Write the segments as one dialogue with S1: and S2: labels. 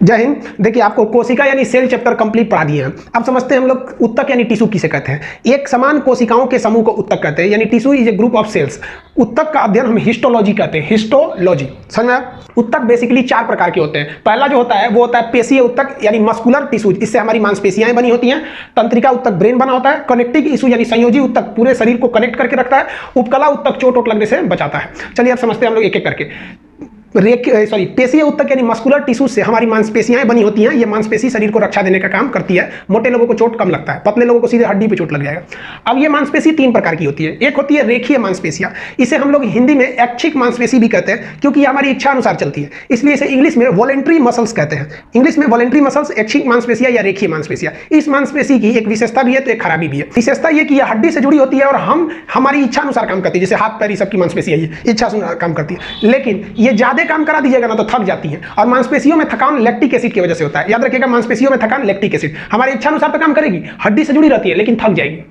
S1: जय हिंद। देखिए, आपको कोशिका यानी सेल चैप्टर कंप्लीट पढ़ा दिए हैं। अब समझते हैं हम लोग उत्तक यानी टिश्यू किसे कहते हैं। एक समान कोशिकाओं के समूह को उत्तक कहते हैं, यानी tissue is a group of cells. उत्तक का अध्ययन हम हिस्टोलॉजी कहते हैं, हिस्टोलॉजी। समझ में? उत्तक बेसिकली 4 प्रकार के होते हैं। पहला जो होता है वो होता है पेशीय उत्तक यानी मस्कुलर टिश्यू, इससे हमारी मांसपेशियां बनी होती हैं। तंत्रिका उत्तक ब्रेन बना होता है। कनेक्टिव टिश्यू यानी संयोजी उत्तक पूरे शरीर को कनेक्ट करके रखता है। उपकला उत्तक चोट वोट लगने से बचाता है। चलिए अब समझते हैं हम लोग एक एक करके। पेशीय उत्तक यानी मस्कुलर टिश्यू से हमारी मांसपेशियां बनी होती हैं। ये मांसपेशी शरीर को रक्षा देने का काम करती है। मोटे लोगों को चोट कम लगता है, पतले लोगों को सीधे हड्डी पे चोट लग जाएगा। अब ये मांसपेशी 3 प्रकार की होती है। एक होती है रेखीय मांसपेशियां, इसे हम लोग हिंदी में ऐच्छिक मांसपेशी भी कहते हैं, क्योंकि ये हमारी इच्छा अनुसार चलती है, इसलिए इसे इंग्लिश में वॉलेंट्री मसल्स कहते हैं। इंग्लिश में वॉलेंट्री मसल्स, ऐच्छिक मांसपेशियां या रेखीय मांसपेशियां। इस मांसपेशी की एक विशेषता भी है तो एक खराबी भी है। विशेषता ये कि यह हड्डी से जुड़ी होती है और हमारी इच्छा अनुसार काम करती है, जैसे हाथ पैर सबकी मांसपेशी है, इच्छा अनुसार काम करती है। लेकिन ये ज्यादा काम करा दीजिएगा ना तो थक जाती है। और मांसपेशियों में थकान लैक्टिक एसिड की वजह से होता है। याद रखिएगा, मांसपेशियों में थकान लैक्टिक एसिड। हमारी इच्छा अनुसार तो काम करेगी, हड्डी से जुड़ी रहती है, लेकिन थक जाएगी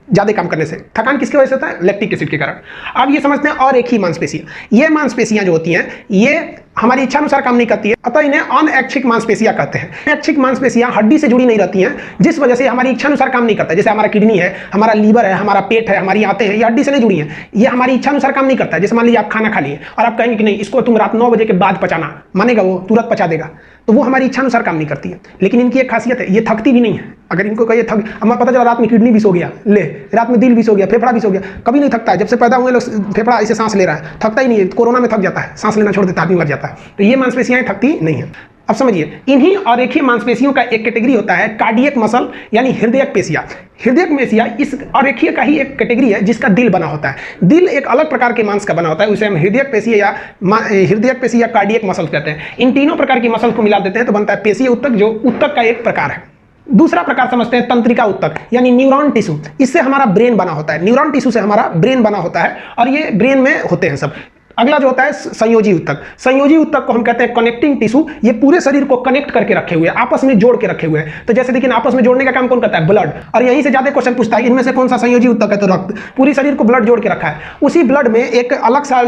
S1: ज्यादा काम करने से। थकान किसकी वजह से होता है? लैक्टिक एसिड के कारण। अब ये समझते हैं और एक ही मांसपेशियां। ये मांसपेशियां जो होती हैं ये हमारी इच्छा अनुसार काम नहीं करती है, अतः इन्हें अनऐच्छिक मांसपेशियां कहते हैं। ऐच्छिक मांसपेशियां हड्डी से जुड़ी नहीं रहती हैं, जिस वजह से हमारी इच्छा अनुसार काम नहीं करता है। जैसे हमारा किडनी है, हमारा लीवर है, हमारा पेट है, हमारी आंतें हैं, ये हड्डी से नहीं जुड़ी हैं। ये हमारी इच्छा अनुसार काम नहीं करता है। जैसे मान लीजिए आप खाना खा लिए और आप कहेंगे कि नहीं, इसको तुम रात 9 बजे के बाद पचाना, मानेगा वो? तुरंत पचा देगा। तो वो हमारी इच्छा अनुसार काम नहीं करती है। लेकिन इनकी एक खासियत है, ये थकती भी नहीं है। अगर इनको कहिए थक, हमें पता चला रात में किडनी भी सो गया, ले रात में दिल भी सो गया, फेफड़ा भी सो गया, कभी नहीं थकता है। जब से पैदा हुए लोग फेफड़ा ऐसे सांस ले रहा है, थकता ही नहीं है। कोरोना में थक जाता है, सांस लेना छोड़ देता है, आदमी मर जाता है। तो ये मांसपेशियां थकती नहीं है। अब समझिए, इन्हीं और रेखीय मांसपेशियों का एक कैटेगरी होता है कार्डियक मसल यानी हृदयक पेशियां। हृदयक पेशियां इस अरेखीय का ही एक कैटेगरी है जिसका दिल बना होता है। दिल एक अलग प्रकार के मांस का बना होता है, उसे हम हृदयक पेशी या कार्डियक मसल कहते हैं। इन तीनों प्रकार की मसल को मिला देते हैं तो बनता है पेशीय उत्तक, जो उत्तक का एक प्रकार है। दूसरा प्रकार समझते हैं तंत्रिका उत्तक यानी न्यूरॉन टिश्यू। इससे हमारा ब्रेन बना होता है। न्यूरॉन टिश्यू से हमारा ब्रेन बना होता है और ये ब्रेन में होते हैं सब। अगला जो होता है संयोजी उत्तक। संयोजी उत्तक को हम कहते हैं कनेक्टिंग टिश्यू। ये पूरे शरीर को कनेक्ट करके रखे हुए हैं, आपस में जोड़ के रखे हुए हैं। तो जैसे देखिए, आपस में जोड़ने का काम कौन करता है? ब्लड। और यहीं से ज्यादा क्वेश्चन पूछता है, इनमें से कौन सा संयोजी उत्तक है? तो रक्त। पूरी शरीर को ब्लड जोड़ के रखा है। उसी ब्लड में एक अलग सा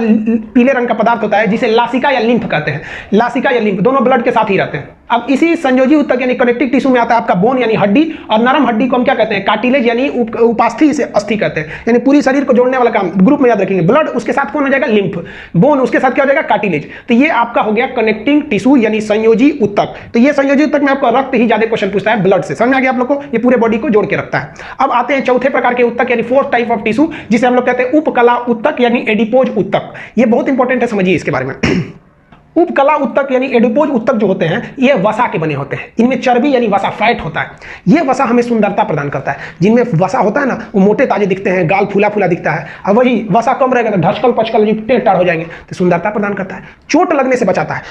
S1: पीले रंग का पदार्थ होता है जिसे लासिका या लिम्फ कहते हैं। लासिका या लिम्फ दोनों ब्लड के साथ ही रहते हैं। अब इसी संयोजी उत्तक यानी कनेक्टिव टिश्यू में आता है आपका बोन यानी हड्डी, और नरम हड्डी को हम क्या कहते हैं? कार्टिलेज यानी उपास्थि से अस्थि कहते हैं। यानी पूरी शरीर को जोड़ने वाला काम ग्रुप में याद रखेंगे। ब्लड, उसके साथ कौन हो जाएगा? लिम्फ। बोन, उसके साथ क्या हो जाएगा? कार्टिलेज। तो ये आपका हो गया कनेक्टिंग टिश्यू यानी संयोजी उत्तक। तो ये संयोजी उत्तक में आपका रक्त ही ज्यादा क्वेश्चन पूछता है, ब्लड से। समझ आ गया आप लोग को? ये पूरे बॉडी को जोड़ के रखता है। अब आते हैं चौथे प्रकार के उत्तक यानी 4th टाइप ऑफ टिश्यू, जिसे हम लोग कहते हैं उपकला उत्तक यानी एडिपोज उत्तक। ये बहुत इंपॉर्टेंट है, समझिए इसके बारे में। उपकला उत्तक यानी एडिपोज उत्तक जो होते हैं ये वसा के बने होते हैं। इनमें चर्बी यानी वसा, फैट होता है। ये वसा हमें सुंदरता प्रदान करता है। जिनमें वसा होता है ना, वो मोटे ताजे दिखते हैं, गाल फूला फूला दिखता है। और वही वसा कम रहेगा तो ढचकल पचकल टेढ़ हो जाएंगे। तो सुंदरता प्रदान करता है, चोट लगने से बचाता है।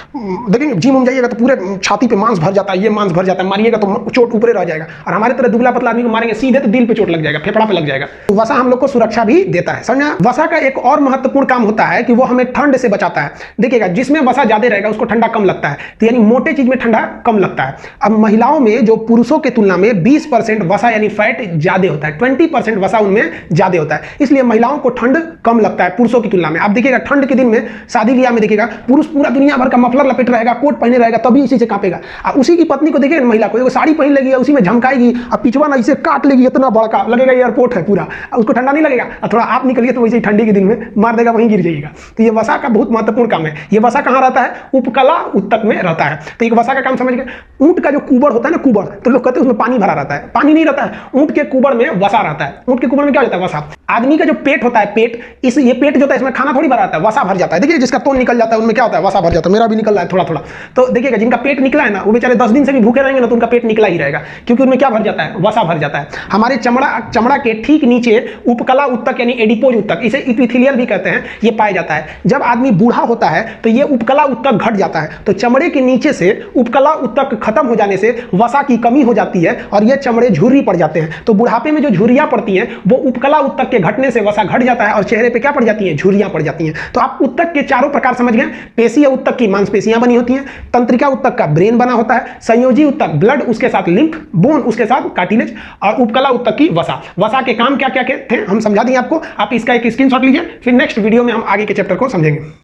S1: देखेंगे जिम में जाइएगा तो पूरे छाती पे मांस भर जाता है, ये मांस भर जाता है, मारिएगा तो चोट ऊपरे रह जाएगा। और हमारे तरह दुबला पतला आदमी को मारेंगे सीधे तो दिल पे चोट लग जाएगा, फेफड़ा पे लग जाएगा। तो वसा हम लोग को सुरक्षा भी देता है। समझा? वसा का एक और महत्वपूर्ण काम होता है कि वो हमें ठंड से बचाता है। देखिएगा, जिसमें वसा ज्यादा रहेगा उसको ठंडा कम लगता है। तो यानी मोटे चीज में ठंडा कम लगता है। अब महिलाओं में जो पुरुषों के तुलना में 20% वसा यानी फैट ज्यादा होता है, 20% वसा उनमें ज्यादा होता है, इसलिए महिलाओं को ठंड कम लगता है पुरुषों की तुलना में। आप देखिएगा ठंड के दिन में शादी ब्याह में देखिएगा पुरुष पूरा दुनिया भर का मफलर लपेट रहेगा, कोट पहने रहेगा, तभी इसी से कांपेगा। और उसी की पत्नी को देखिएगा, महिला को साड़ी पहन लेगी, उसी में झमकाएगी, और पिछवा ना इसे काट लेगी, इतना बड़का लगेगा एयरपोर्ट है पूरा, उसको ठंडा नहीं लगेगा। और थोड़ा आप निकलिए तो वैसे ही ठंडी के दिन में मार देगा, वहीं गिर जाइएगा। तो ये वसा का बहुत महत्वपूर्ण काम है। ये वसा कहाँ रहता है? उपकला उत्तक में रहता है। तो एक वसा का काम समझ गए। ऊंट का जो कुबड़ होता है ना, कुबड़, तो लोग कहते हैं उसमें पानी भरा रहता है। पानी नहीं रहता है, ऊंट के कुबड़ में वसा रहता है। ऊंट के कुबड़ में क्या होता है? वसा। आदमी का जो पेट होता है, पेट, ये पेट जो होता है इसमें खाना थोड़ी भरा रहता है, वसा भर जाता है। देखिए जिसका तोन निकल जाता है उनमें क्या होता है? वसा भर जाता है। मेरा भी निकल रहा है थोड़ा थोड़ा। तो देखिएगा जिनका पेट निकला है ना, वो बेचारे 10 दिन से भी भूखे रहेंगे ना तो उनका पेट निकला ही रहेगा, क्योंकि उनमें क्या भर जाता है? वसा भर जाता है। हमारे चमड़ा के ठीक नीचे उपकला उत्तक यानी एडिपोज उत्तक, इसे इपिथेलियल भी कहते हैं, ये पाया जाता है। जब आदमी बूढ़ा होता है तो ये उपकला उत्तक घट जाता है। तो चमड़े के नीचे से उपकला उत्तक खत्म हो जाने से वसा की कमी हो जाती है और ये चमड़े झुर्री पड़ जाते हैं। तो बुढ़ापे में जो झुर्रियां पड़ती हैं वो उपकला उत्तक के घटने से वसा घट जाता है और चेहरे पे क्या पड़ जाती हैं? झुर्रियां पड़ जाती हैं। तो आप उत्तक के चारों प्रकार समझ गए। पेशीय उत्तक की मांसपेशियां बनी होती हैं, तंत्रिका उत्तक का ब्रेन बना होता है, संयोजी उत्तक ब्लड, उसके साथ लिम्फ, बोन, उसके साथ कार्टिलेज, और उपकला उत्तक की वसा। वसा के काम क्या क्या थे हम समझा देंगे आपको। आप इसका एक स्क्रीनशॉट लीजिए, फिर नेक्स्ट वीडियो में हम आगे के चैप्टर को समझेंगे।